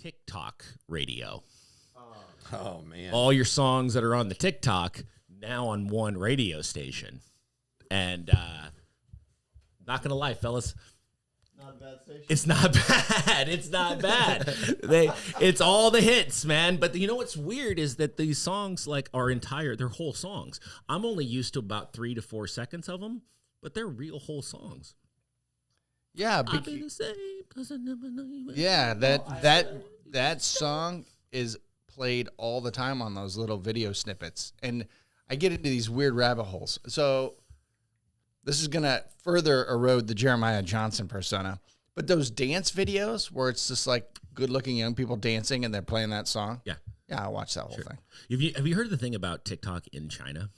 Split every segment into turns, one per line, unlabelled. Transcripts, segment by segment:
TikTok radio.
Oh, man.
All your songs that are on the TikTok now on one radio station. And not going to lie, fellas.
Not a bad station.
It's not bad. It's not bad. It's all the hits, man. But you know what's weird is that these songs they're whole songs. I'm only used to about 3 to 4 seconds of them, but they're real whole songs.
Yeah,
I'll be the same 'cause I never know you.
yeah. That song is played all the time on those little video snippets, and I get into these weird rabbit holes. So this is gonna further erode the Jeremiah Johnson persona. But those dance videos where it's just like good-looking young people dancing and they're playing that song.
Yeah,
I'll watch that whole thing.
Have you heard the thing about TikTok in China?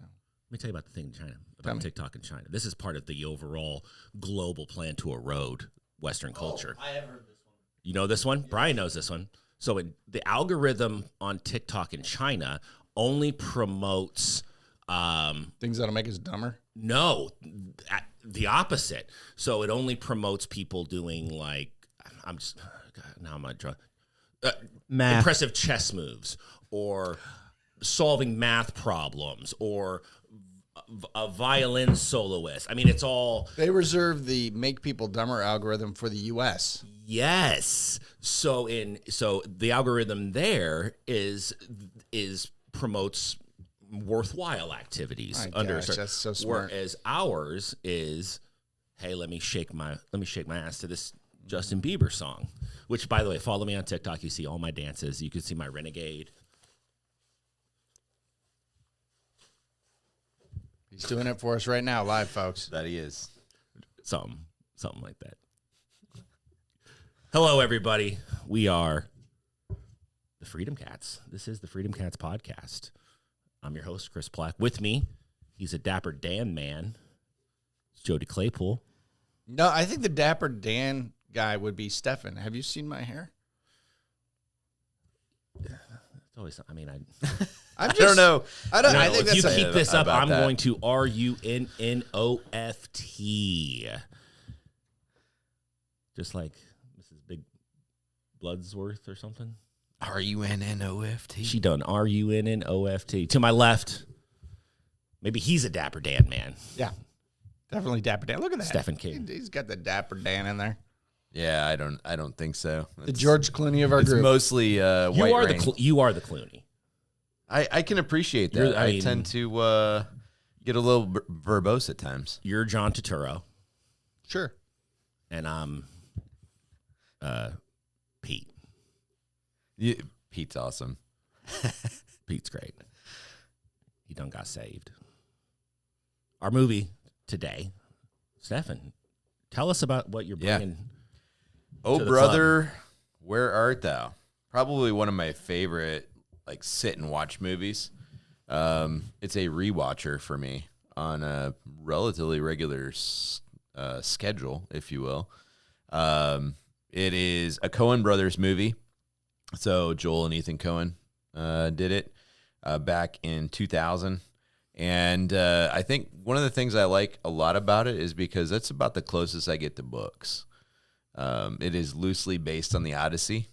No. Let me tell you about the thing in China, about TikTok in China. This is part of the overall global plan to erode Western culture.
I have heard this one.
You know this one? Yes. Brian knows this one. So the algorithm on TikTok in China only promotes
things that'll make us dumber.
No, the opposite. So it only promotes people doing impressive chess moves or solving math problems or a violin soloist. I mean, it's all.
They reserve the make people dumber algorithm for the U.S.
Yes. So the algorithm there is promotes worthwhile activities.
That's so smart.
Whereas ours is, hey, let me shake my ass to this Justin Bieber song. Which, by the way, follow me on TikTok. You see all my dances. You can see my renegade.
He's doing it for us right now, live, folks.
That he is.
Something like that. Hello, everybody. We are the Freedom Cats. This is the Freedom Cats podcast. I'm your host, Chris Plack. With me, he's a Dapper Dan man. It's Jody Claypool.
No, I think the Dapper Dan guy would be Stefan. Have you seen my hair?
It's always. I mean,
I
don't know.
I think
if you
that's
keep this up, I'm
that.
going to RUNNOFT. Just like Mrs. Big Bloodsworth or something.
RUNNOFT.
She done RUNNOFT. To my left, maybe he's a Dapper Dan man.
Yeah, definitely Dapper Dan. Look at that.
Stefan King.
He's got the Dapper Dan in there.
Yeah, I don't think so.
The George Clooney of our
it's
group.
Mostly white rain.
You are the Clooney.
I can appreciate that. I tend to get a little verbose at times.
You're John Turturro.
Sure.
And I'm Pete.
Pete's awesome.
Pete's great. He done got saved. Our movie today, Stefan, tell us about what you're bringing.
Oh,
to the
brother,
club.
Where art thou? Probably one of my favorite, sit and watch movies. It's a rewatcher for me on a relatively regular schedule, if you will. It is a Coen Brothers movie. So Joel and Ethan Coen did it back in 2000. And I think one of the things I like a lot about it is because that's about the closest I get to books. It is loosely based on the Odyssey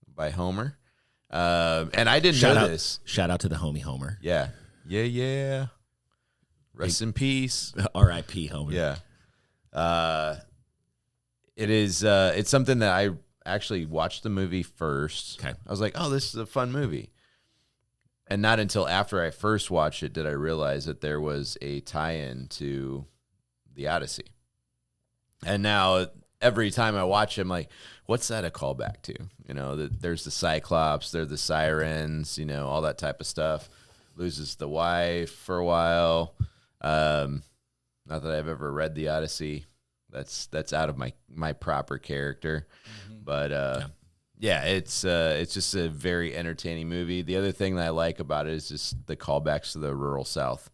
by Homer. And I didn't know this.
Shout out to the homie Homer.
Yeah. Rest in peace.
R.I.P. Homer.
Yeah. It is. It's something that I actually watched the movie first.
Okay.
I was like, oh, this is a fun movie. And not until after I first watched it did I realize that there was a tie-in to the Odyssey. And now every time I watch it, I'm like, what's that a callback to? There's the Cyclops, there's the Sirens, all that type of stuff. Loses the wife for a while. Not that I've ever read the Odyssey. That's out of my proper character. Mm-hmm. But yeah, it's just a very entertaining movie. The other thing that I like about it is just the callbacks to the rural South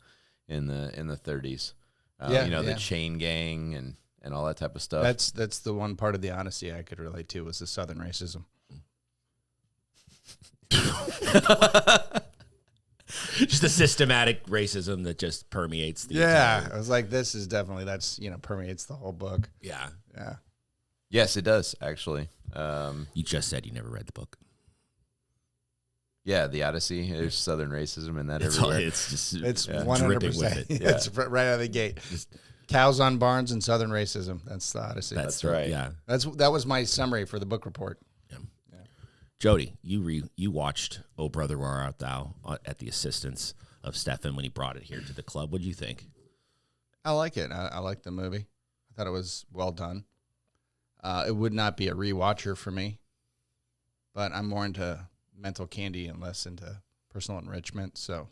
in the 30s. The chain gang and all that type of stuff.
That's the one part of the Odyssey I could relate to was the Southern racism.
Just a systematic racism that just permeates the
I
entire.
was like, this is definitely permeates the whole book.
Yeah.
Yes, it does actually.
You just said you never read the book.
Yeah, the Odyssey. There's Southern racism in that
It's
everywhere.
It's
dripping
100%.
with it.
Yeah.
It's right out of the gate. Cows on barns and Southern racism. That's the Odyssey.
That's right.
Yeah.
That was my summary for the book report.
Jody, you watched Oh Brother Where Art Thou at the assistance of Stefan when he brought it here to the club. What do you think?
I like it. I like the movie. I thought it was well done. It would not be a rewatcher for me, but I'm more into mental candy and less into personal enrichment. So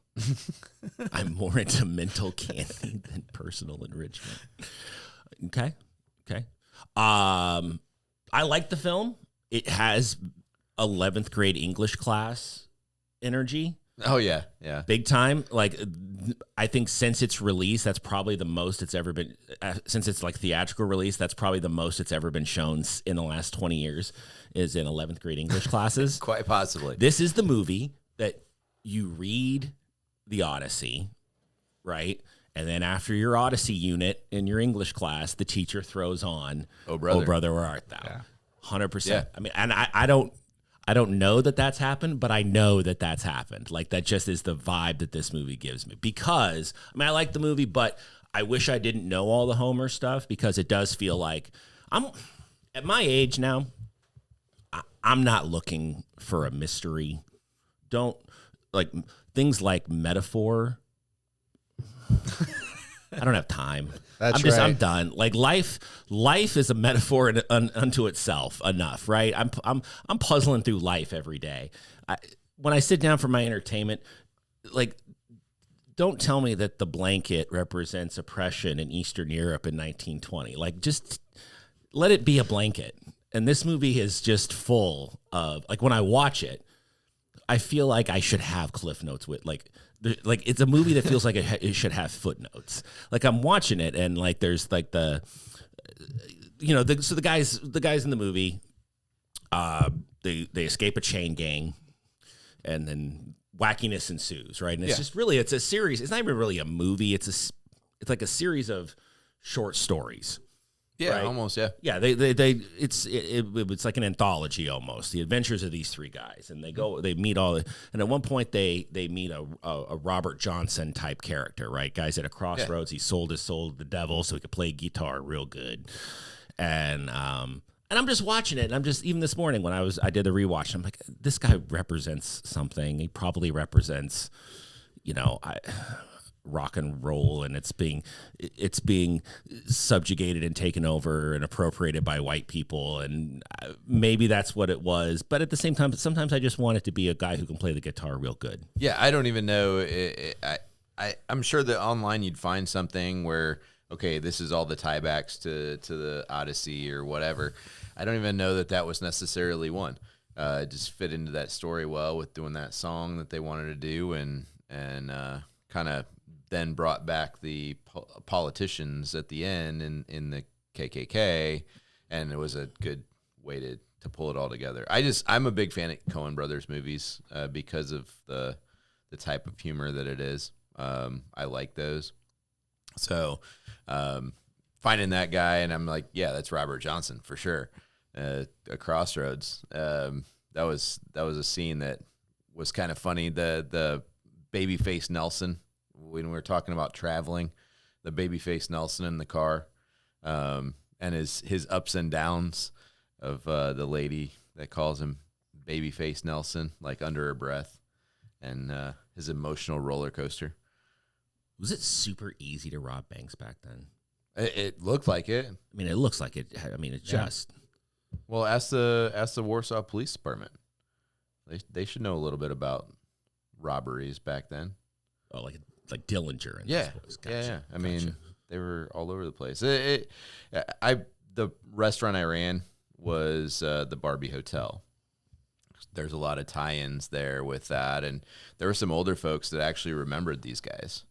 I'm more into mental candy than personal enrichment. Okay. I like the film. It has 11th grade English class energy.
Oh yeah.
Big time. Like, I think since its release, that's probably the most it's ever been. Since it's like theatrical release, that's probably the most it's ever been shown in the last 20 years is in 11th grade English classes.
Quite possibly.
This is the movie that you read the Odyssey, right? And then after your Odyssey unit in your English class, the teacher throws on
Oh Brother,
Where Art Thou?
Yeah.
100%.
Yeah.
I mean, and I don't know that that's happened, but I know that that's happened. Like, that just is the vibe that this movie gives me. Because, I mean, I like the movie, but I wish I didn't know all the Homer stuff, because it does feel like I'm at my age now. I'm not looking for a mystery. Don't like things like metaphor. I don't have time. I'm done. Like life is a metaphor unto itself enough, right? I'm puzzling through life every day. When I sit down for my entertainment, like, don't tell me that the blanket represents oppression in Eastern Europe in 1920. Like, just let it be a blanket. And this movie is just full of, like, when I watch it, I feel like I should have Cliff Notes with, like it's a movie that feels like it should have footnotes. Like, I'm watching it, and like there's like the guys in the movie, they escape a chain gang, and then wackiness ensues, right? And it's just really, it's a series. It's not even really a movie. It's like a series of short stories.
Yeah,
right?
almost. Yeah.
Yeah, it's like an anthology almost. The adventures of these three guys, and they meet and at one point they meet a Robert Johnson type character, right? Guys at a crossroads. He sold his soul to the devil so he could play guitar real good, and I'm just watching it, and I'm just, even this morning when I did the rewatch, I'm like, this guy represents something. He probably represents, rock and roll, and it's being subjugated and taken over and appropriated by white people, and maybe that's what it was. But at the same time, sometimes I just want it to be a guy who can play the guitar real good.
Yeah, I don't even know. I'm sure that online you'd find something where, okay, this is all the tiebacks to the Odyssey or whatever. I don't even know that was necessarily one. It just fit into that story well with doing that song that they wanted to do, and kind of then brought back the politicians at the end in the KKK, and it was a good way to pull it all together. I'm a big fan of Coen Brothers movies because of the type of humor that it is. I like those. So finding that guy, and I'm like, yeah, that's Robert Johnson for sure. A Crossroads. That was a scene that was kind of funny. The babyface Nelson, when we were talking about traveling, the babyface Nelson in the car, and his ups and downs of the lady that calls him babyface Nelson, like under her breath, and his emotional roller coaster.
Was it super easy to rob banks back then?
It looked like it.
I mean, it looks like it. I mean, it just.
Well, ask the Warsaw Police Department. They should know a little bit about robberies back then.
Oh, like Dillinger and
Yeah,
those boys. Gotcha.
yeah. I mean, they were all over the place. The restaurant I ran was the Barbie Hotel. There's a lot of tie-ins there with that, and there were some older folks that actually remembered these guys.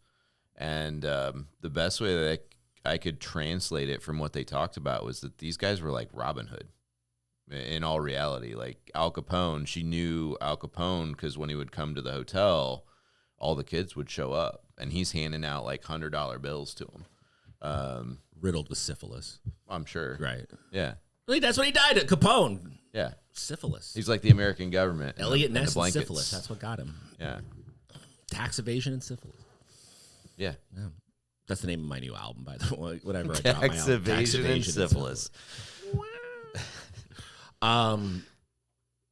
And the best way that I could translate it from what they talked about was that these guys were like Robin Hood. In all reality, like Al Capone, she knew Al Capone because when he would come to the hotel, all the kids would show up, and he's handing out like $100 bills to them.
Riddled with syphilis.
I'm sure.
Right.
Yeah.
Like, that's what he died of. Capone.
Yeah.
Syphilis.
He's like the American government.
Elliot
and the
Ness and
blankets.
syphilis. That's what got him.
Yeah.
Tax evasion and syphilis.
Yeah.
Yeah. That's the name of my new album, by the way. Whenever I drop my
Tax
album.
evasion and syphilis.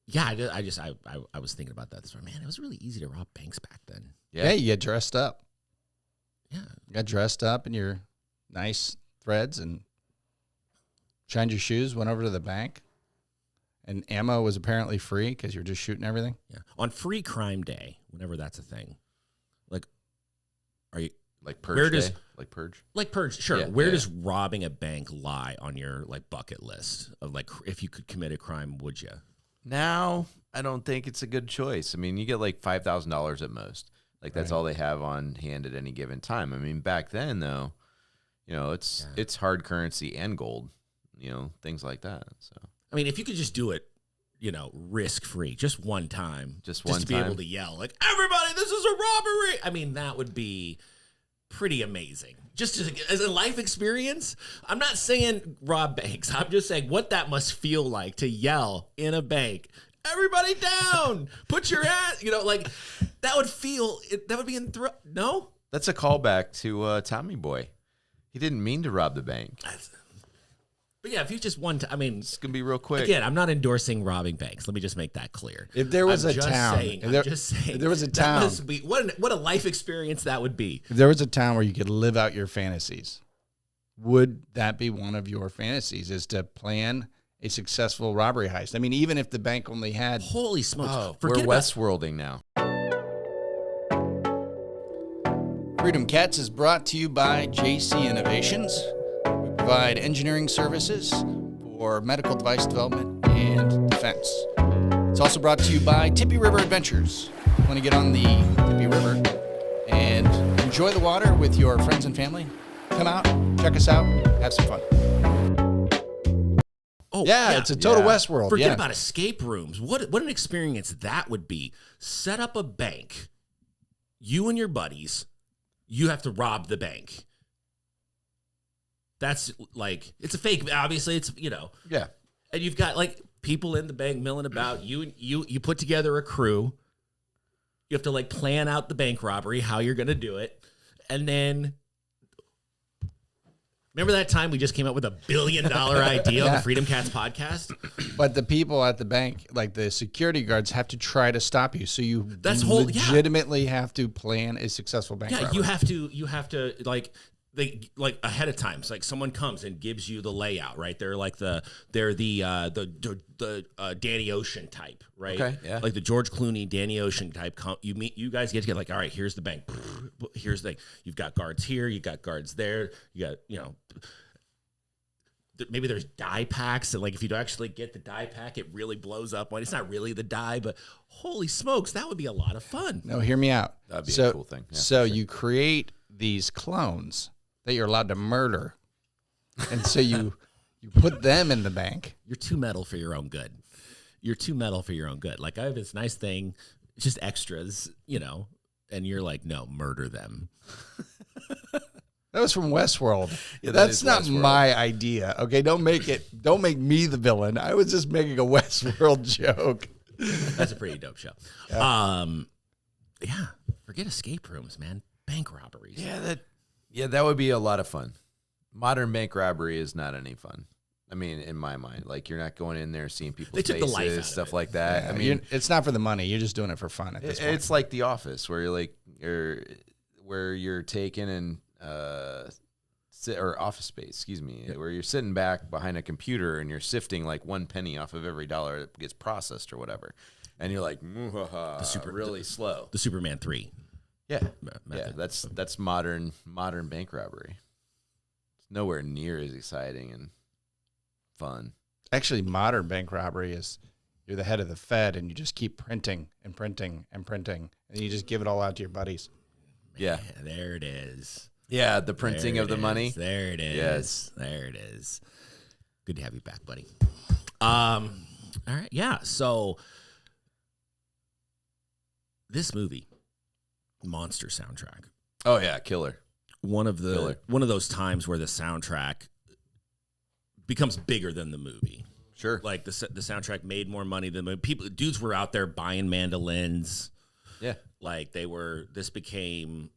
Yeah, I was thinking about that this morning. Man, it was really easy to rob banks back then.
Yeah, you get dressed up.
Yeah.
You got dressed up in your nice threads and shined your shoes, went over to the bank. And ammo was apparently free because you were just shooting everything.
Yeah. On Free Crime Day, whenever that's a thing, like, are you
Like Purge
Where does-
Day? Like Purge?
like Purge? Sure.
Yeah,
Where
yeah.
does robbing a bank lie on your like bucket list of like if you could commit a crime, would you?
Now, I don't think it's a good choice. I mean, you get like $5,000 at most. Like that's
Right.
all they have on hand at any given time. I mean, back then though, you know, it's hard currency and gold, you know, things like that. So
I mean, if you could just do it, you know, risk free, just one time,
Just one
to be
time?
able to yell like, "Everybody, this is a robbery!" I mean, that would be pretty amazing. Just as a life experience. I'm not saying rob banks. I'm just saying what that must feel like to yell in a bank, "Everybody down! Put your hand!" You know, like that would feel. That would be No.
that's a callback to Tommy Boy. He didn't mean to rob the bank.
But yeah, if you just one time, I mean,
It's going to be real quick.
again, I'm not endorsing robbing banks. Let me just make that clear.
If there was
I'm
a
just
town,
saying,
if there-
I'm just saying,
if there was a
that
town-
must be, what a life experience that would be.
If there was a town where you could live out your fantasies, would that be one of your fantasies, is to plan a successful robbery heist? I mean, even if the bank only had...
Holy smokes!
Oh,
Forget
we're
about-
Westworlding now.
Freedom Cats is brought to you by JC Innovations. We provide engineering services for medical device development and defense. It's also brought to you by Tippy River Adventures. You want to get on the Tippy River and enjoy the water with your friends and family? Come out, check us out, have some fun.
Oh
Yeah, it's a total
Yeah.
Westworld.
Forget
yeah.
about escape rooms. What an experience that would be. Set up a bank. You and your buddies. You have to rob the bank. That's like, it's a fake. Obviously, it's, you know,
Yeah.
and you've got like people in the bank milling about. You put together a crew. You have to like plan out the bank robbery, how you're going to do it. And then remember that time we just came up with $1 billion idea on the Freedom Cats podcast?
But the people at the bank, like the security guards, have to try to stop you. So you legitimately have to plan a successful bank
Yeah,
robbery.
you have to like ahead of time. It's like someone comes and gives you the layout, right? They're like the Danny Ocean type, right?
Okay, yeah.
Like the George Clooney, Danny Ocean type. You guys get together like, all right, here's the bank. Here's the thing. You've got guards here. You got guards there. You got, you know, maybe there's die packs, and like if you actually get the die pack, it really blows up. It's not really the die, but holy smokes, that would be a lot of fun.
No, hear me out.
That'd be a cool thing. Yeah,
so
for sure.
you create these clones that you're allowed to murder, and so you put them in the bank.
You're too metal for your own good. You're too metal for your own good. Like I have this nice thing, just extras, you know, and you're like, no, murder them.
That was from Westworld.
Yeah, that
That's
is
not
Westworld.
my idea. Okay, don't make me the villain. I was just making a Westworld joke.
That's a pretty dope show. Yeah, forget escape rooms, man. Bank robberies.
That would be a lot of fun. Modern bank robbery is not any fun. I mean, in my mind, like you're not going in there seeing people's
They took the
faces,
life out of
stuff
it.
like that. I mean,
It's not for the money. You're just doing it for fun at this point.
it's like The Office, where where you're taking and or Office Space, excuse me, where you're sitting back behind a computer and you're sifting like 1 penny off of every dollar that gets processed or whatever, and you're like, really slow.
The Superman 3.
Yeah,
method.
that's modern bank robbery. It's nowhere near as exciting and fun.
Actually, modern bank robbery is you're the head of the Fed and you just keep printing and printing and printing, and you just give it all out to your buddies.
Yeah,
There it is.
yeah, the printing
There
of the
it
money.
is. There it is.
Yes.
There it is. Good to have you back, buddy. All right. Yeah. So this movie, monster soundtrack.
Oh yeah, killer.
One of
Killer.
those times where the soundtrack becomes bigger than the movie.
Sure.
Like the soundtrack made more money than the movie. Dudes were out there buying mandolins.
Yeah.
Like this became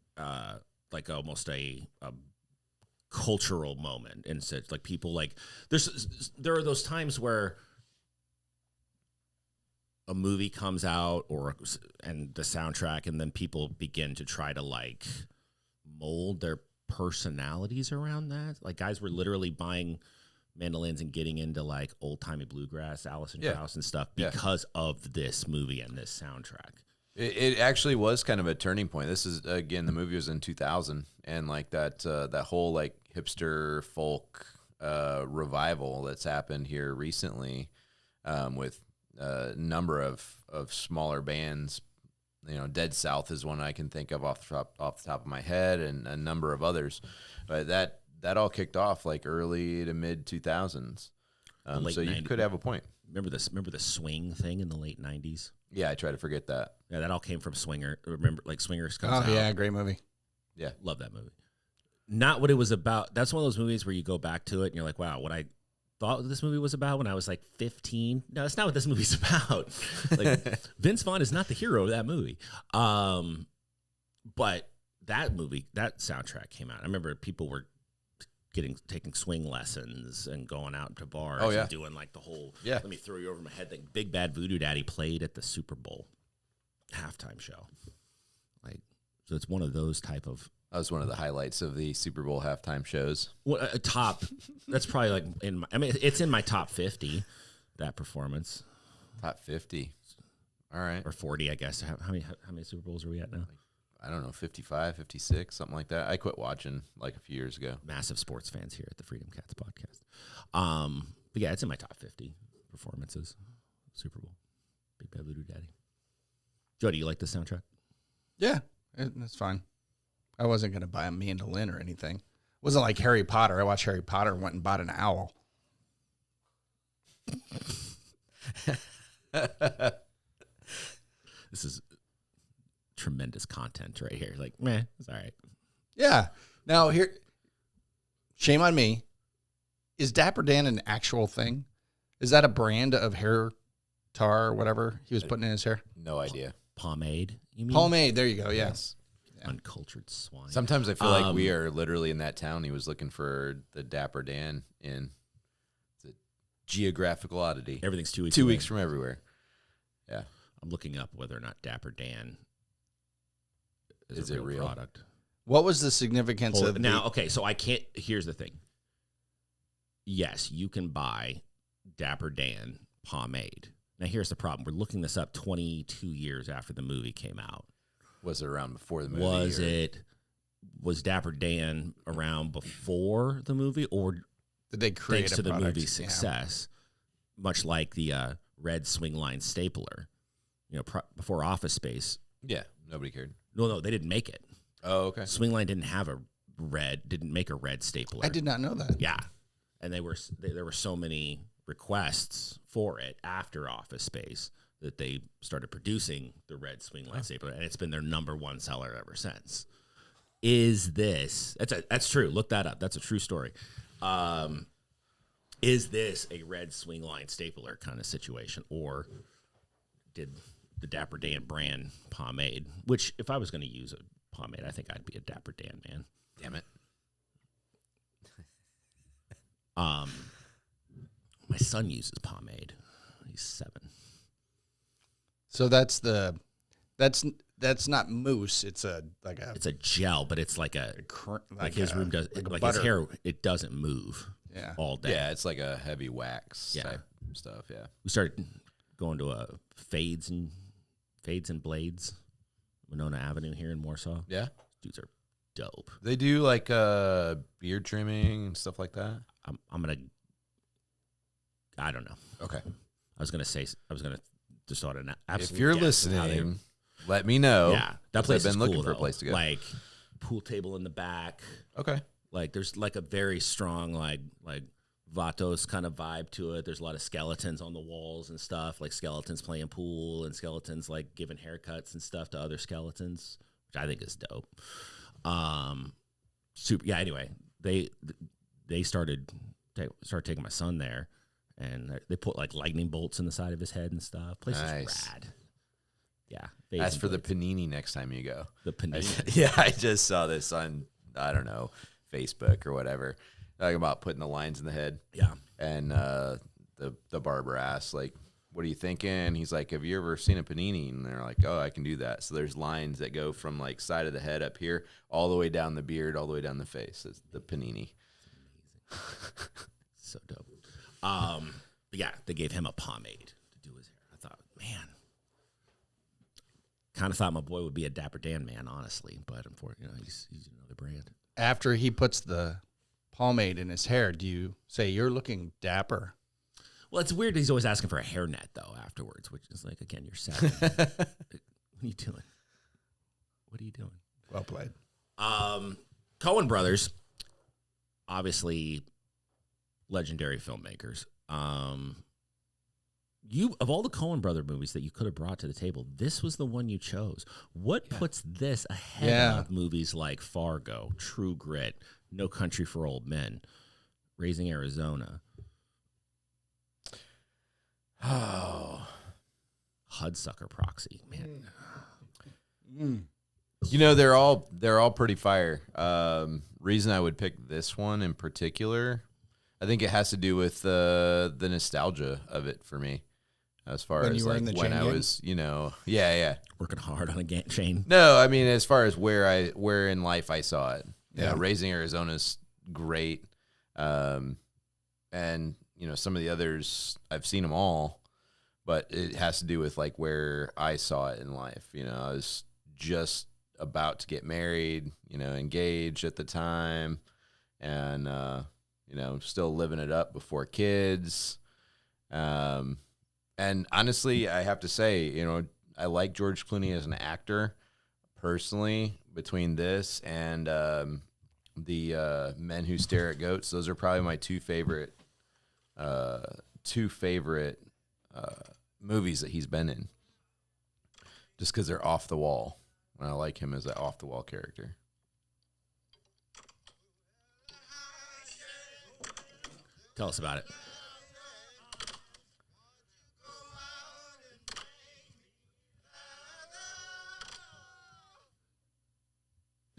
like almost a cultural moment. And such like people like, there are those times where a movie comes out and the soundtrack, and then people begin to try to like mold their personalities around that. Like guys were literally buying mandolins and getting into like old timey bluegrass, Alison Krauss and stuff because of this movie and this soundtrack.
It actually was kind of a turning point. This is, again, the movie was in 2000, and like that whole like hipster folk revival that's happened here recently with a number of smaller bands. You know, Dead South is one I can think of off the top of my head, and a number of others. But that all kicked off like early to mid 2000s. So you could have a point.
Remember the swing thing in the late 90s?
Yeah, I try to forget that.
Yeah, that all came from Swinger. Remember, like Swingers comes out.
Oh yeah, great movie.
Yeah,
love that movie. Not what it was about. That's one of those movies where you go back to it and you're like, wow, what I thought this movie was about when I was like 15. No, that's not what this movie's about. Like Vince Vaughn is not the hero of that movie. But that movie, that soundtrack came out. I remember people were taking swing lessons and going out to bars and doing like the whole let me throw you over my head thing. Big Bad Voodoo Daddy played at the Super Bowl halftime show. Like, so it's one of those type of.
That was one of the highlights of the Super Bowl halftime shows.
Well, a top. That's probably like it's in my top 50. That performance.
Top 50. All right.
Or 40, I guess. How many Super Bowls are we at now?
I don't know, 55, 56, something like that. I quit watching like a few years ago.
Massive sports fans here at the Freedom Cats podcast. But yeah, it's in my top 50 performances. Super Bowl. Big Bad Voodoo Daddy. Jody, you like the soundtrack?
Yeah, that's fine. I wasn't going to buy a mandolin or anything. It wasn't like Harry Potter. I watched Harry Potter and went and bought an owl.
This is tremendous content right here. Like, meh, it's all right.
Yeah. Now here, shame on me. Is Dapper Dan an actual thing? Is that a brand of hair tar or whatever he was putting in his hair?
No idea.
Pomade, you mean?
Pomade. There you go. Yes.
Yeah. Uncultured swine.
Sometimes I feel like we are literally in that town. He was looking for the Dapper Dan in. It's a geographical oddity.
Everything's 2 weeks.
2 weeks from everywhere. Yeah.
I'm looking up whether or not Dapper Dan
is
a
it real
product.
What was the significance of
now? Okay, so I can't. Here's the thing. Yes, you can buy Dapper Dan pomade. Now, here's the problem. We're looking this up 22 years after the movie came out.
Was it around before the movie?
Was Dapper Dan around before the movie, or
did they create
thanks
a
to the
product?
movie's success, much like the red swing line stapler? You know, before Office Space.
Yeah, nobody cared.
No, they didn't make it.
Oh, okay.
Swingline didn't make a red stapler.
I did not know that.
Yeah, and there were so many requests for it after Office Space that they started producing the red Swingline stapler, and it's been their number one seller ever since. That's true? Look that up. That's a true story. Is this a red Swingline stapler kind of situation, or did the Dapper Dan brand pomade, which if I was going to use a pomade, I think I'd be a Dapper Dan man.
Damn it.
My son uses pomade. He's 7.
So that's not mousse. It's a
gel, but it's like his room does like
butter.
his hair. It doesn't move.
Yeah.
All day.
Yeah, it's like a heavy wax type stuff. Yeah.
We started going to Fades and Blades, Winona Avenue here in Warsaw.
Yeah.
Dudes are dope.
They do like beard trimming and stuff like that.
I don't know.
Okay.
I was gonna just thought an absolute.
If you're
guess of how
listening, let me know.
Yeah, that place
I've been
is
looking
cool,
for a
though.
place to go.
Like pool table in the back.
Okay.
Like there's like a very strong like Vatos kind of vibe to it. There's a lot of skeletons on the walls and stuff, like skeletons playing pool and skeletons like giving haircuts and stuff to other skeletons, which I think is dope. Super. Yeah. Anyway, they started started taking my son there, and they put like lightning bolts in the side of his head and stuff. Place
Nice.
is rad. Yeah.
Ask for the panini next time you go.
The panini.
Yeah, I just saw this on, I don't know, Facebook or whatever, talking about putting the lines in the head.
Yeah.
And the barber asked, like, what are you thinking? He's like, have you ever seen a panini? And they're like, oh, I can do that. So there's lines that go from like side of the head up here all the way down the beard, all the way down the face. It's the panini.
So dope. But yeah, they gave him a pomade to do his hair. I thought, man, kind of thought my boy would be a Dapper Dan man, honestly. But unfortunately, he's another brand.
After he puts the pomade in his hair, do you say you're looking dapper?
Well, it's weird. He's always asking for a hairnet though afterwards, which is like, again, you're sad. What are you doing? What are you doing?
Well played.
Coen brothers, obviously legendary filmmakers. You of all the Coen brother movies that you could have brought to the table, this was the one you chose. What puts this ahead of movies like Fargo, True Grit, No Country for Old Men, Raising Arizona?
Oh,
Hudsucker Proxy, man.
you know, they're all pretty fire. Reason I would pick this one in particular, I think it has to do with the nostalgia of it for me, as far
When
as
you were
like
in the
when
chain
I
gang?
was, yeah.
Working hard on a chain.
No, I mean as far as where in life I saw it.
Yeah.
Raising Arizona's great, and some of the others I've seen them all, but it has to do with like where I saw it in life. I was just about to get married, engaged at the time, and still living it up before kids. And honestly, I have to say, I like George Clooney as an actor personally. Between this and the Men Who Stare at Goats, those are probably my two favorite movies that he's been in. Just because they're off the wall, and I like him as an off the wall character.
Tell us about it.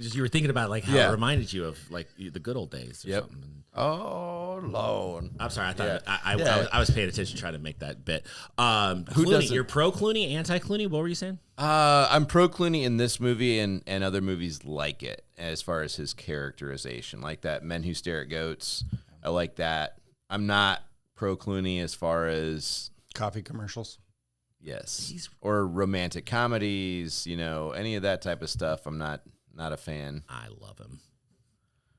Just you were thinking about like how it reminded you of like the good old days or something.
Oh Lord!
I'm sorry. I thought
Yeah.
I was paying attention trying to make that bit. Clooney,
doesn't-
you're pro Clooney, anti Clooney. What were you saying?
I'm pro Clooney in this movie and other movies like it, as far as his characterization, like that Men Who Stare at Goats. I like that. I'm not pro Clooney as far as
Coffee commercials.
or romantic comedies, any of that type of stuff. I'm not a fan.
I love him.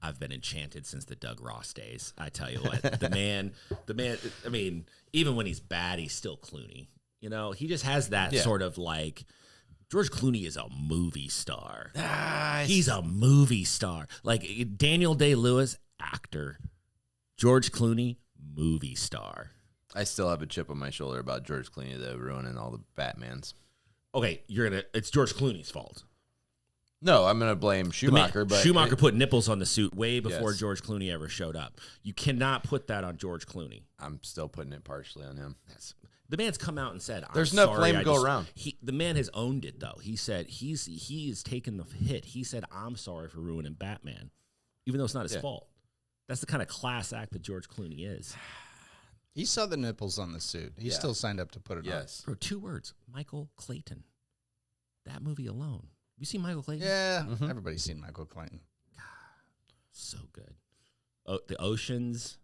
I've been enchanted since the Doug Ross days. I tell you what, the man. I mean, even when he's bad, he's still Clooney. He just has that sort of like. George Clooney is a movie star. He's a movie star. Like Daniel Day-Lewis, actor. George Clooney, movie star.
I still have a chip on my shoulder about George Clooney though, ruining all the Batmans.
Okay, it's George Clooney's fault.
No, I'm gonna blame Schumacher, but
Schumacher put nipples on the suit way before
Yes.
George Clooney ever showed up. You cannot put that on George Clooney.
I'm still putting it partially on him.
The man's come out and said,
There's
I'm
enough
sorry,
blame to go around.
The man has owned it, though. He said he's taken the hit. He said, I'm sorry for ruining Batman, even though it's not his fault. That's the kind of class act that George Clooney is.
He saw the nipples on the suit. He still signed up to put it
Yes.
Bro, 2 words. Michael Clayton. That movie alone. You see Michael
on.
Clayton?
Yeah, everybody's seen Michael Clayton.
So good. Oh, the Oceans,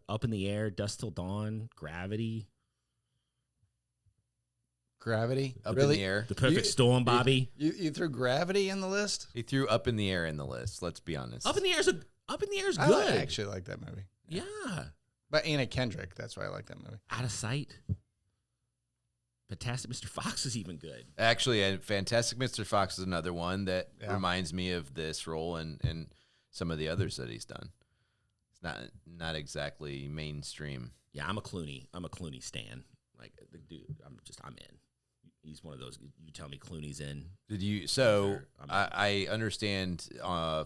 Up in the Air, Dust Till Dawn, Gravity,
Gravity?
Up
Really?
in the air.
The Perfect Storm, Bobby.
You threw Gravity in the list?
He threw Up in the Air in the list. Let's be honest.
Up in the Air is
I
good.
actually like that movie.
Yeah.
But Anna Kendrick, that's why I like that movie.
Out of Sight. Fantastic Mr. Fox is even good.
Actually, and Fantastic Mr. Fox is another one that
Yeah.
reminds me of this role and some of the others that he's done. It's not exactly mainstream.
Yeah, I'm a Clooney stan. Like the dude, I'm in. He's one of those. You tell me Clooney's in.
Did you? So
Sure, I'm in.
I understand.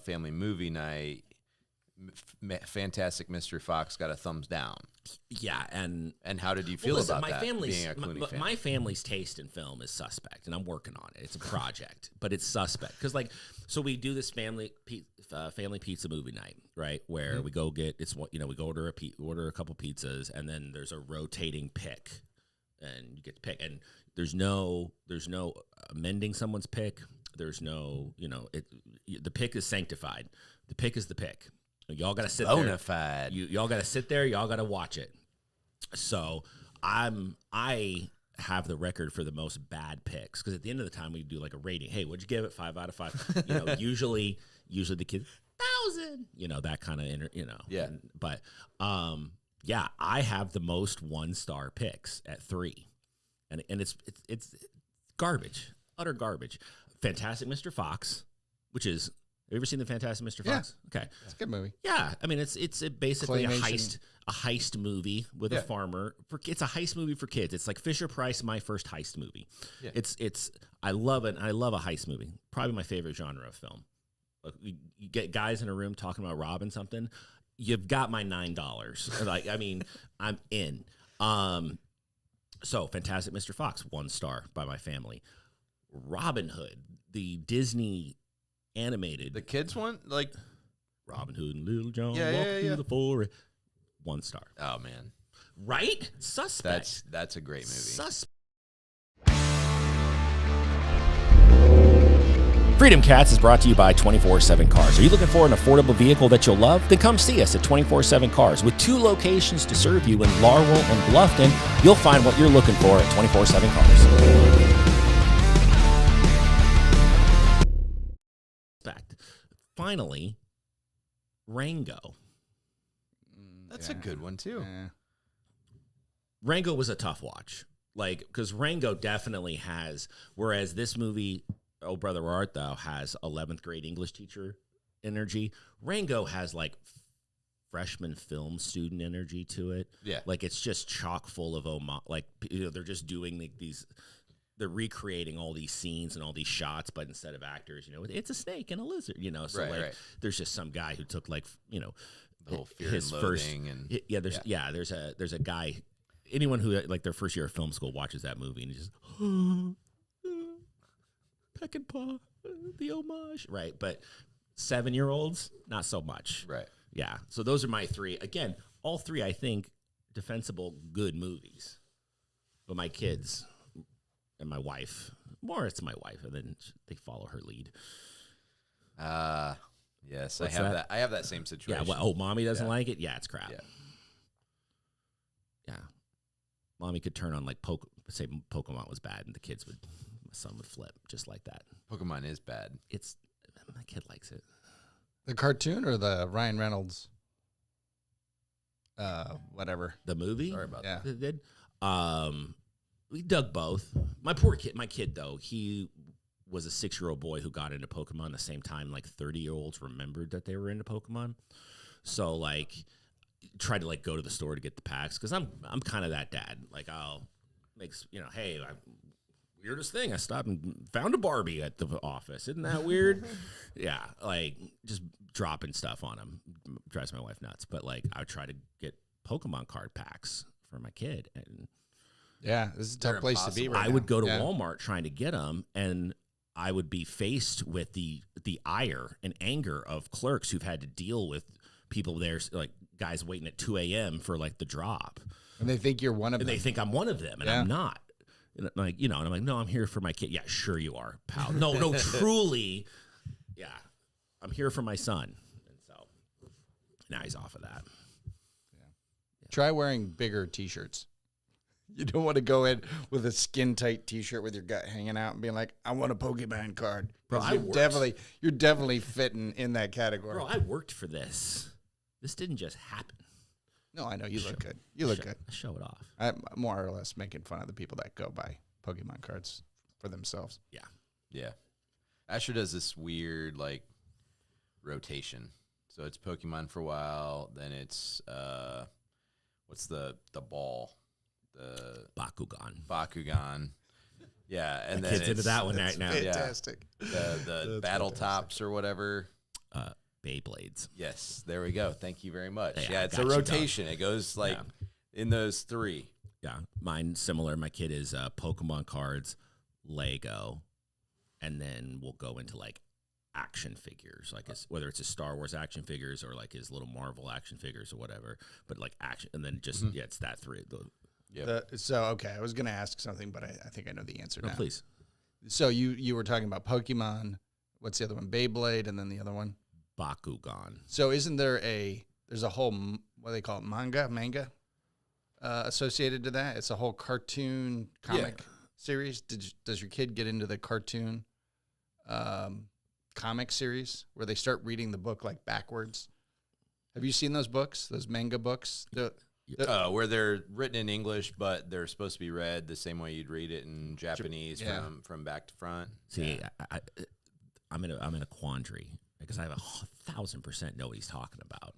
Family movie night. Fantastic Mr. Fox got a thumbs down.
Yeah, and
how did you feel
listen,
about that? Being a Clooney fan,
my family's taste in film is suspect, and I'm working on it. It's a project, but it's suspect because, like, so we do this family pizza movie night, right? Where we go get we go order a couple pizzas, and then there's a rotating pick, and you get to pick, and there's no amending someone's pick. There's no, the pick is sanctified. The pick is the pick. Y'all got to sit
bona
there.
fide.
Y'all got to sit there. Y'all got to watch it. So I have the record for the most bad picks because at the end of the time we do like a rating. Hey, what'd you give it? 5 out of 5. Usually the kids 1,000. That kind of
Yeah.
But I have the most 1-star picks at 3, and it's garbage, utter garbage. Fantastic Mr. Fox, which is. Have you ever seen the Fantastic Mr. Fox?
Yeah.
Okay,
It's a good movie.
yeah. I mean, it's basically
Claymation.
a heist movie with a farmer. It's a heist movie for kids. It's like Fisher Price, my first heist movie.
Yeah.
I love it. I love a heist movie. Probably my favorite genre of film. Like, you get guys in a room talking about robbing something. You've got my $9. Like, I mean, I'm in. So Fantastic Mr. Fox, 1 star by my family. Robin Hood, the Disney animated,
The kids one, like,
Robin Hood and Little John
Yeah,
walk
yeah,
through
yeah.
the forest. 1 star.
oh man,
Right? Suspect.
that's a great movie.
Suspect. Freedom Cats is brought to you by 24/7 Cars. Are you looking for an affordable vehicle that you'll love? Then come see us at 24/7 Cars. With 2 locations to serve you in Larwell and Bluffton, you'll find what you're looking for at 24/7 Cars. Finally, Rango.
That's a good one too.
Yeah.
Rango was a tough watch. Like, because Rango definitely has, whereas this movie, Oh Brother Where Art Thou, has 11th grade English teacher energy, Rango has like freshman film student energy to it.
Yeah.
Like, it's just chock full of they're just doing they're recreating all these scenes and all these shots, but instead of actors, it's a snake and a lizard, so
Right.
there's just some guy who took like,
The whole fear
his
and
first,
loathing and
there's a guy, anyone who like their first year of film school watches that movie and just peck and paw, the homage, right? But 7-year-olds, not so much,
right.
Yeah. So those are my 3. Again, all 3 I think defensible, good movies. But my kids and my wife, more it's my wife, and then they follow her lead.
Yes,
What's
I have
that?
that. I have that same situation.
Yeah. Mommy doesn't
Yeah.
like it. Yeah, it's crap.
Yeah.
Yeah. Mommy could turn on like say Pokemon was bad, and my son would flip just like that.
Pokemon is bad.
My kid likes it.
The cartoon or the Ryan Reynolds? Whatever.
The movie.
Sorry about
Yeah.
They did. We dug both. My poor kid. My kid though, he was a 6-year-old boy who got into Pokemon the same time like 30-year-olds remembered that they were into Pokemon. So like, tried to like go to the store to get the packs because I'm kind of that dad. Like I'll make hey, weirdest thing, I stopped and found a Barbie at the office. Isn't that weird? Yeah, like just dropping stuff on him drives my wife nuts. But like I would try to get Pokemon card packs for my kid, and
Yeah, this is a tough
They're
place to be
impossible.
right
I
now.
would go to
Yeah.
Walmart trying to get them, and I would be faced with the ire and anger of clerks who've had to deal with people there, like guys waiting at 2 a.m. for like the drop,
And they think you're one of
and
them.
they think I'm one of them, and
Yeah.
I'm not. And like and I'm like, no, I'm here for my kid. Yeah, sure you are, pal. No, truly, yeah, I'm here for my son. And so now he's off of that.
Try wearing bigger T-shirts. You don't want to go in with a skin tight T-shirt with your gut hanging out and being like, "I want a Pokemon card."
Bro,
'Cause
I
you're definitely fitting in that category.
Bro, I worked for this. This didn't just happen.
No, I know you look good. You look good.
I show it off.
I'm more or less making fun of the people that go buy Pokemon cards for themselves.
Yeah. Asher does this weird like rotation. So it's Pokemon for a while, then it's what's the ball? The Bakugan. Yeah, and
The
then
kid's into
it's
that one right now.
Fantastic.
the battle tops or whatever.
Beyblades.
Yes, there we go. Thank you very much.
Yeah,
Yeah, it's
got
a
you,
rotation. It goes like in those three.
Yeah, mine similar. My kid is Pokemon cards, Lego, and then we'll go into like action figures, like whether it's a Star Wars action figures or like his little Marvel action figures or whatever. But like action, and then just it's that three.
So okay, I was going to ask something, but I think I know the answer
No,
now.
please.
So you were talking about Pokemon. What's the other one? Beyblade, and then the other one.
Bakugan.
So isn't there there's a whole what do they call it, manga associated to that? It's a whole cartoon comic series. Does your kid get into the cartoon comic series where they start reading the book like backwards? Have you seen those books? Those manga books?
Where they're written in English, but they're supposed to be read the same way you'd read it in Japanese from back to front.
See, I'm in a quandary because I have 1,000% know what he's talking about.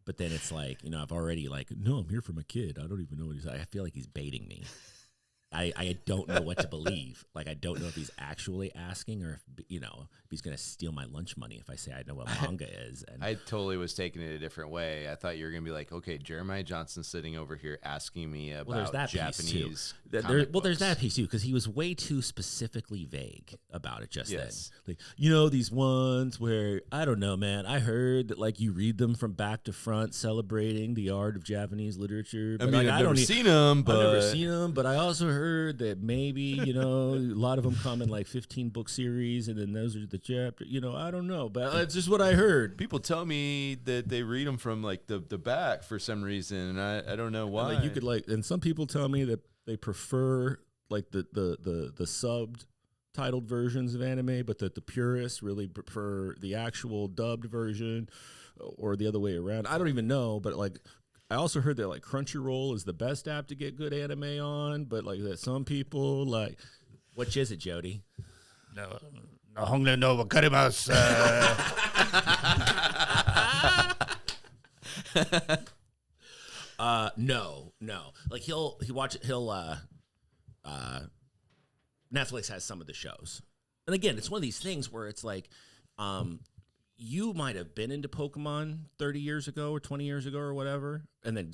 But then it's like, I've already no, I'm here for my kid. I don't even know what he's. I feel like he's baiting me. I don't know what to believe. Like, I don't know if he's actually asking or if he's going to steal my lunch money if I say I know what manga is. And
I totally was taking it a different way. I thought you were going to be like, okay, Jeremiah Johnson's sitting over here asking me about Japanese comic books.
There's that piece too, because he was way too specifically vague about it just then. Like, these ones where, I don't know, man, I heard that like you read them from back to front celebrating the art of Japanese literature. But,
I've never seen them,
but I also heard that maybe, a lot of them come in like 15-book series, and then those are the chapter. I don't know, but that's just what I heard.
People tell me that they read them from like the back for some reason, and I don't know why.
And, like, you could and some people tell me that they prefer like the subtitled versions of anime, but that the purists really prefer the actual dubbed version, or the other way around. I don't even know, but like. I also heard that like Crunchyroll is the best app to get good anime on, but like that some people like, which is it, Jody?
No, wakarimasu.
No. Like Netflix has some of the shows, and again, it's one of these things where it's like, you might have been into Pokemon 30 years ago or 20 years ago or whatever, and then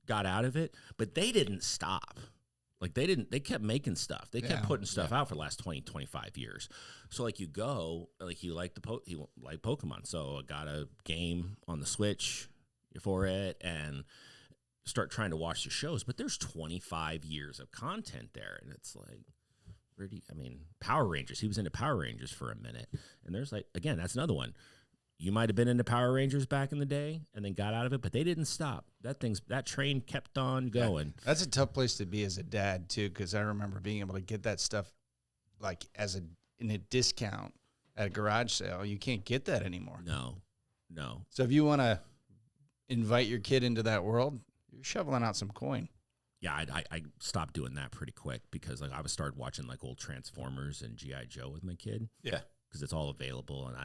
got out of it, but they didn't stop. Like they kept making stuff. They kept putting stuff out for the last 20, 25 years. So like you like Pokemon. So I got a game on the Switch for it and start trying to watch the shows, but there's 25 years of content there. And it's like, Power Rangers. He was into Power Rangers for a minute. And there's like, again, that's another one. You might have been into Power Rangers back in the day and then got out of it, but they didn't stop. That train kept on going.
That's a tough place to be as a dad too, because I remember being able to get that stuff like in a discount at a garage sale. You can't get that anymore.
No.
So if you want to invite your kid into that world, you're shoveling out some coin.
Yeah, I stopped doing that pretty quick because like I started watching like old Transformers and G.I. Joe with my kid.
Yeah,
because it's all available, and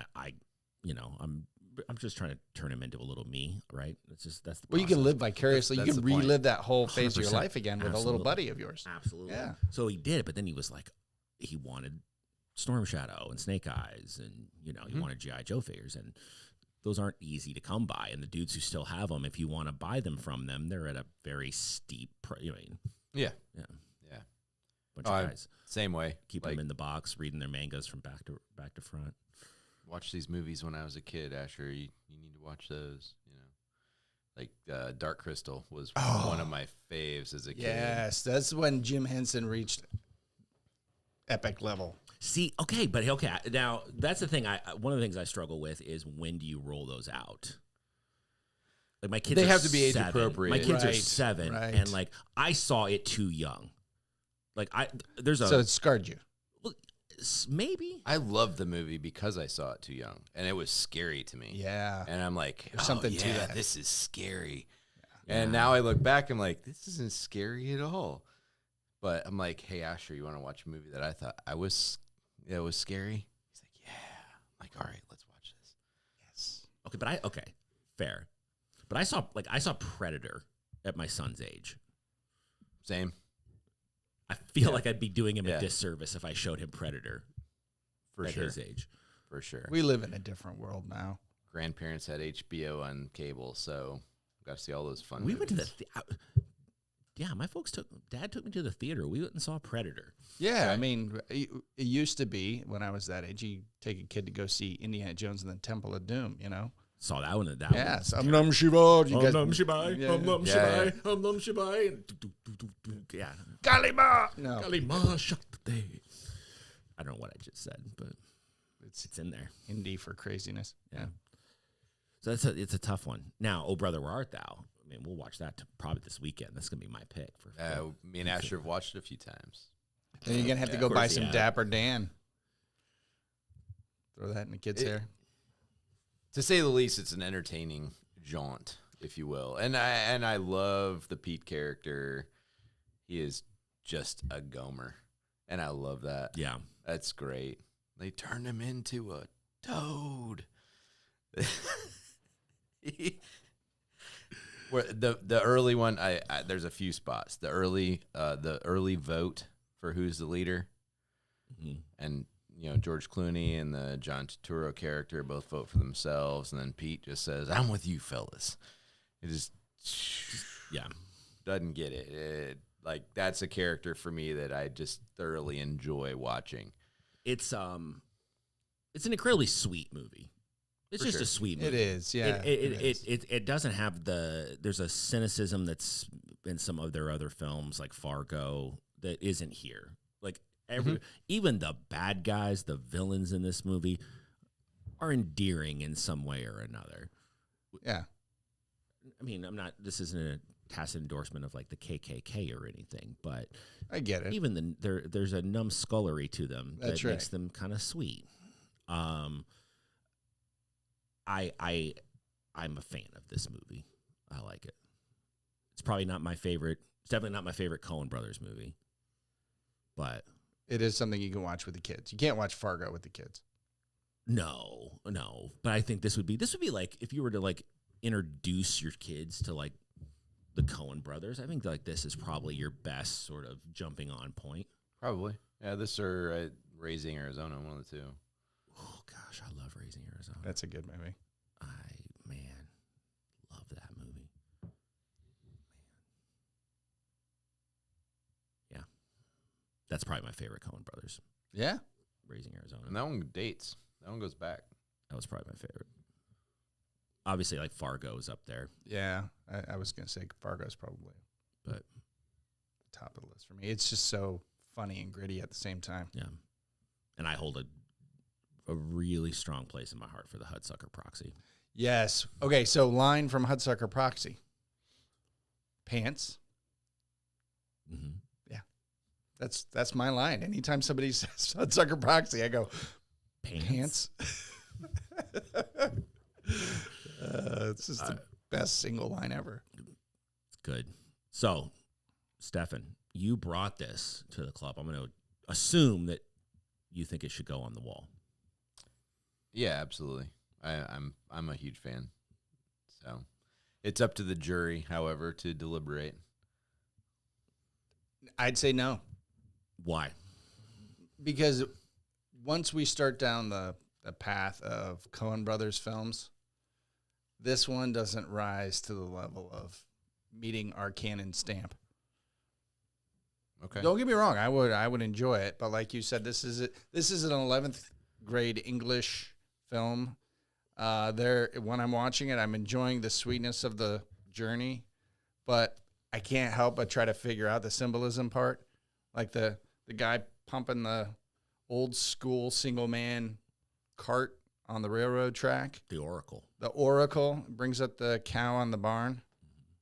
I'm just trying to turn him into a little me, right? That's the process.
Well, you can live vicariously.
That's
you can
the point.
relive that whole phase of your
100%.
life again with a little buddy of yours.
Absolutely.
Yeah.
So he did, but then he was like, he wanted Storm Shadow and Snake Eyes, and he wanted G.I. Joe figures, and those aren't easy to come by. And the dudes who still have them, if you want to buy them from them, they're at a very steep price.
Yeah.
Bunch of guys.
Same way.
Keep them in the box, reading their mangas from back to front.
Watch these movies when I was a kid, Asher. You need to watch those. Like Dark Crystal was one of my faves as a kid.
Yes, that's when Jim Henson reached epic level.
See, okay. Now that's the thing. One of the things I struggle with is when do you roll those out? Like my kids,
They
are
have to be age
7.
appropriate.
My kids are
Right,
7,
right.
and like I saw it too young. Like
So it scarred you.
Maybe.
I loved the movie because I saw it too young, and it was scary to me.
Yeah.
And I'm like,
There's something to
yeah,
that.
this is scary. Yeah. And now I look back, I'm like, this isn't scary at all. But I'm like, hey, Asher, you want to watch a movie that I thought it was scary? He's like, yeah. I'm like, all right, let's watch this.
Yes.
Okay, fair. But I saw Predator at my son's age.
Same.
I feel like I'd be doing him a disservice if I showed him Predator
For
at
sure.
his age.
For sure.
We live in a different world now.
grandparents had HBO on cable, so got to see all those fun
We
movies.
went to the yeah, my Dad took me to the theater. We went and saw Predator.
Yeah, I mean, it used to be when I was that age, you take a kid to go see Indiana Jones and the Temple of Doom, you know?
Saw that one.
Yeah, Om Nam Shiva. You guys,
Om Nam Shibai,
Yeah.
Om Nam
Yeah,
Shibai, Om Nam Shibai. Yeah.
Kalima! No,
Kalima Shakti. I don't know what I just said, but it's in there.
Hindi for craziness.
Yeah. So it's a tough one. Now, Oh Brother, Where Art Thou? I mean, we'll watch that probably this weekend. That's going to be my pick.
Me and Asher have watched it a few times.
Then you're going to have to
Yeah,
go
of
buy
course,
some
yeah.
Dapper Dan. Throw that in the kid's hair.
To say the least, it's an entertaining jaunt, if you will. And I love the Pete character. He is just a gomer, and I love that.
Yeah.
That's great. They turned him into a toad. Where the early one, I there's a few spots. The early vote for who's the leader, and George Clooney and the John Turturro character both vote for themselves, and then Pete just says, "I'm with you, fellas." It just doesn't get it. Like that's a character for me that I just thoroughly enjoy watching.
It's an incredibly sweet movie. It's
For
just
sure.
a sweet movie.
It is, yeah.
It doesn't have there's a cynicism that's in some of their other films like Fargo that isn't here. Like even the bad guys, the villains in this movie are endearing in some way or another.
Yeah.
I mean, this isn't a tacit endorsement of like the KKK or anything, but
I get it.
even there's a numbskullery to them
That's
that
right.
makes them kind of sweet. I'm a fan of this movie. I like it. It's probably not my favorite. It's definitely not my favorite Coen Brothers movie. But
It is something you can watch with the kids. You can't watch Fargo with the kids.
no. But I think this would be like if you were to like introduce your kids to like the Coen Brothers. I think like this is probably your best sort of jumping on point.
Probably, yeah. This or Raising Arizona, one of the two.
Oh gosh, I love Raising Arizona.
That's a good movie.
Love that movie. Yeah. That's probably my favorite Coen Brothers.
Yeah.
Raising Arizona.
And that one dates. That one goes back.
That was probably my favorite. Obviously, like Fargo is up there,
Yeah. I was going to say Fargo's probably
but
the top of the list for me. It's just so funny and gritty at the same time.
yeah. And I hold a really strong place in my heart for the Hudsucker Proxy.
Yes. Okay, so line from Hudsucker Proxy. Pants.
Mm-hmm.
That's my line. Anytime somebody says Hudsucker Proxy, I go,
Pants.
It's just the best single line ever.
It's good. So, Stefan, you brought this to the club. I'm going to assume that you think it should go on the wall.
Yeah, absolutely. I'm a huge fan. So it's up to the jury, however, to deliberate.
I'd say no.
Why?
Because once we start down the path of Coen Brothers films, this one doesn't rise to the level of meeting our canon stamp.
Okay.
Don't get me wrong, I would enjoy it, but like you said, this is an 11th grade English film. When I'm watching it, I'm enjoying the sweetness of the journey, but I can't help but try to figure out the symbolism part, like the guy pumping the old school single man cart on the railroad track.
The Oracle.
The Oracle brings up the cow on the barn,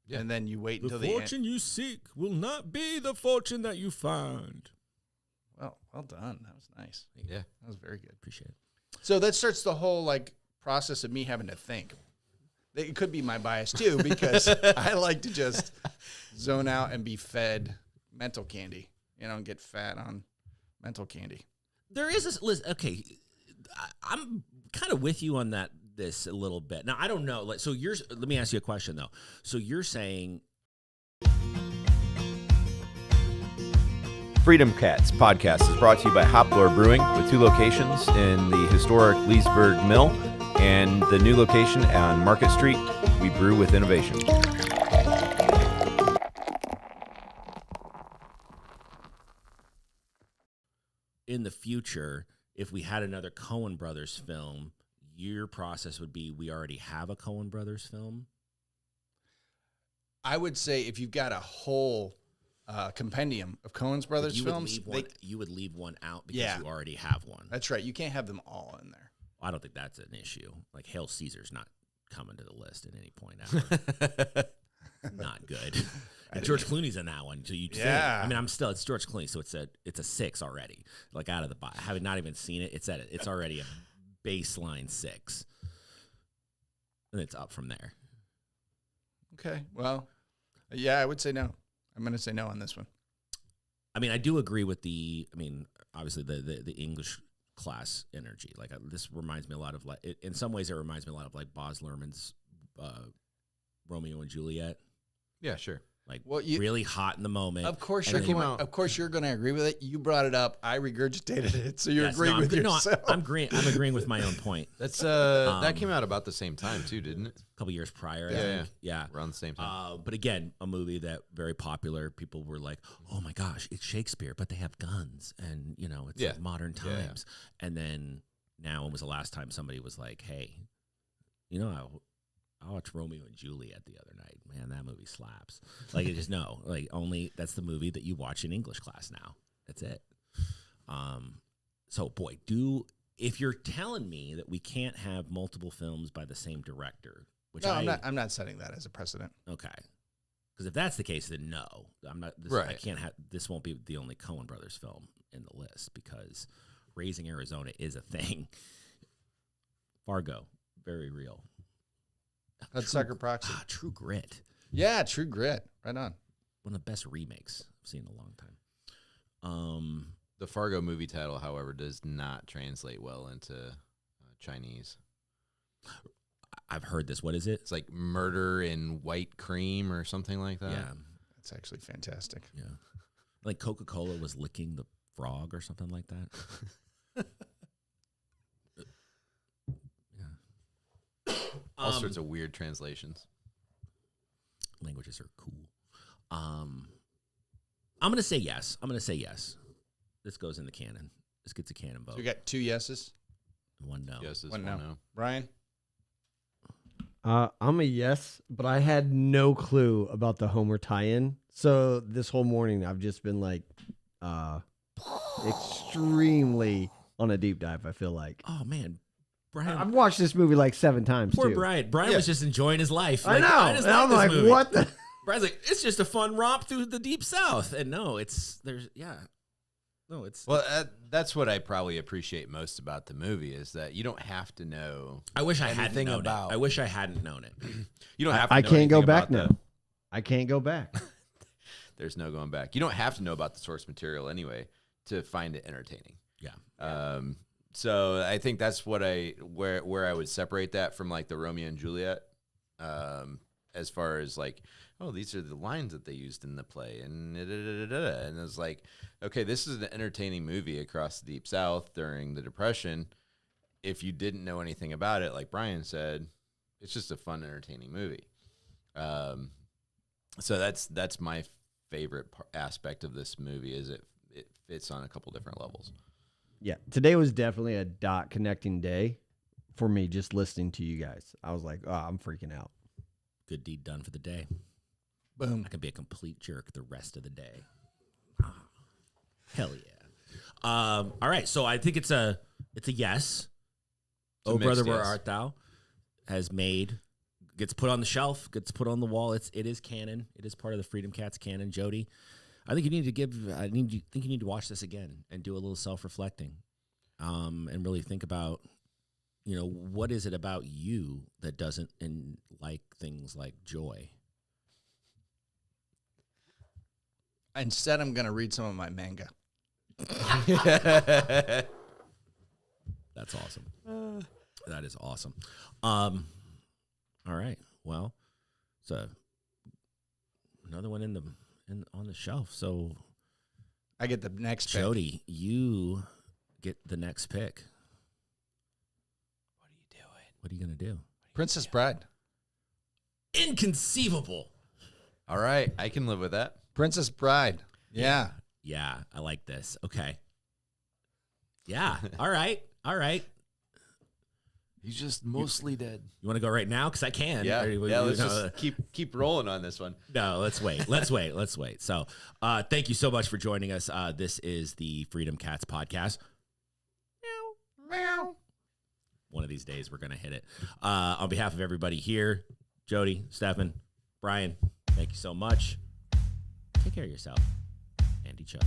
Yeah.
and then you wait
The
until the end.
fortune you seek will not be the fortune that you find.
Well done. That was nice.
Yeah.
That was very good.
Appreciate it.
So that starts the whole process of me having to think. It could be my bias too, because I like to just zone out and be fed mental candy, and get fat on mental candy.
There is this list. Okay, I'm kind of with you on this a little bit. Now I don't know. Let me ask you a question though. So you're saying
Freedom Cats podcast is brought to you by Hoplar Brewing with 2 locations in the historic Leesburg Mill And the new location on Market Street, we brew with innovation.
In the future, if we had another Coen Brothers film, your process would be we already have a Coen Brothers film.
I would say if you've got a whole compendium of Coen's Brothers films,
you would leave one out because
Yeah.
you already have one.
that's right. You can't have them all in there.
I don't think that's an issue. Like Hail Caesar's not coming to the list at any point ever. Not good. And George Clooney's in that one, so you think.
Yeah.
I mean, it's George Clooney, so it's a 6 already. Like out of the box, having not even seen it, it's already a baseline 6, and it's up from there.
Okay. Well, yeah, I would say no. I'm going to say no on this one.
I mean, I do agree with obviously the English class energy. Like this reminds me a lot of in some ways it reminds me a lot of like Baz Luhrmann's Romeo and Juliet.
Yeah, sure.
Like
you-
really hot in the moment.
Of course,
And
you're
then-
of course you're going to agree with it. You brought it up. I regurgitated it, so you're
Yes,
agreeing with yourself.
I'm agreeing with my own point.
That's that came out about the same time too, didn't it?
A couple years prior,
Yeah,
I think. Yeah.
Around the same time.
But again, a movie that very popular. People were like, "Oh my gosh, it's Shakespeare, but they have guns, and it's
Yeah.
like modern
Yeah, yeah.
times." And then now, when was the last time somebody was like, "Hey, I watched Romeo and Juliet the other night. Man, that movie slaps." Like, it just that's the movie that you watch in English class now. That's it. So boy, if you're telling me that we can't have multiple films by the same director, which
No, I'm not setting that as a precedent.
okay. Because if that's the case, then no, I'm not. I
Right.
can't have. This won't be the only Coen Brothers film in the list because Raising Arizona is a thing. Fargo, very real.
Hudsucker Proxy.
True Grit,
Yeah, True Grit. Right on.
one of the best remakes I've seen in a long time.
The Fargo movie title, however, does not translate well into Chinese.
I've heard this. What is it?
It's like Murder in White Cream or something like that.
Yeah,
That's actually fantastic.
yeah. Like Coca-Cola was licking the frog or something like that. Yeah.
All sorts of weird translations.
Languages are cool. I'm gonna say yes. This goes in the canon. This gets a canon vote.
So we got 2 yeses.
One no.
Yes,
One no. Brian?
I'm a yes, but I had no clue about the Homer tie-in. So this whole morning, I've just been like extremely on a deep dive, I feel like.
Oh man, Brian.
I've watched this movie like 7 times,
Poor
too.
Brian. Brian was just enjoying his life.
I
Like,
know.
just
And I'm
this
like,
movie.
what the?
Brian's like, it's just a fun romp through the deep south. And no,
that's what I probably appreciate most about the movie is that you don't have to know.
I wish I hadn't
anything
known
about.
it. I wish I hadn't known it.
You don't have. To
I
know
can't go
anything
back
about
now. I can't go back.
There's no going back. You don't have to know about the source material anyway to find it entertaining.
Yeah.
So I think that's what where I would separate that from like the Romeo and Juliet, as far as like, oh, these are the lines that they used in the play, and and it's like, okay, this is an entertaining movie across the Deep South during the Depression. If you didn't know anything about it, like Brian said, it's just a fun, entertaining movie. So that's my favorite aspect of this movie is it fits on a couple different levels.
Yeah, today was definitely a dot connecting day for me just listening to you guys. I was like, oh, I'm freaking out.
Good deed done for the day.
Boom.
I can be a complete jerk the rest of the day. Hell yeah. All right, so I think it's a yes.
a
Oh, brother,
mixed
where
yes.
art thou? Gets put on the shelf, gets put on the wall. It is canon. It is part of the Freedom Cats canon. Jody, I think you need to watch this again and do a little self-reflecting, and really think about, what is it about you that doesn't like things like joy?
Instead, I'm going to read some of my manga.
That's awesome. That is awesome. All right. Well, so another one on the shelf. So
I get the next pick.
Jody, you get the next pick.
What are you doing?
What are you gonna do?
Princess Bride.
Inconceivable.
All right, I can live with that.
Princess Bride. Yeah.
Yeah, I like this. Okay. Yeah. All right. All right.
He's just mostly dead.
You want to go right now? Because I can.
Yeah,
Or,
let's just keep rolling on this one.
No, let's wait. Let's wait. Let's wait. So, thank you so much for joining us. This is the Freedom Cats podcast. Meow. One of these days, we're going to hit it. On behalf of everybody here, Jody, Stefan, Brian, thank you so much. Take care of yourself and each other.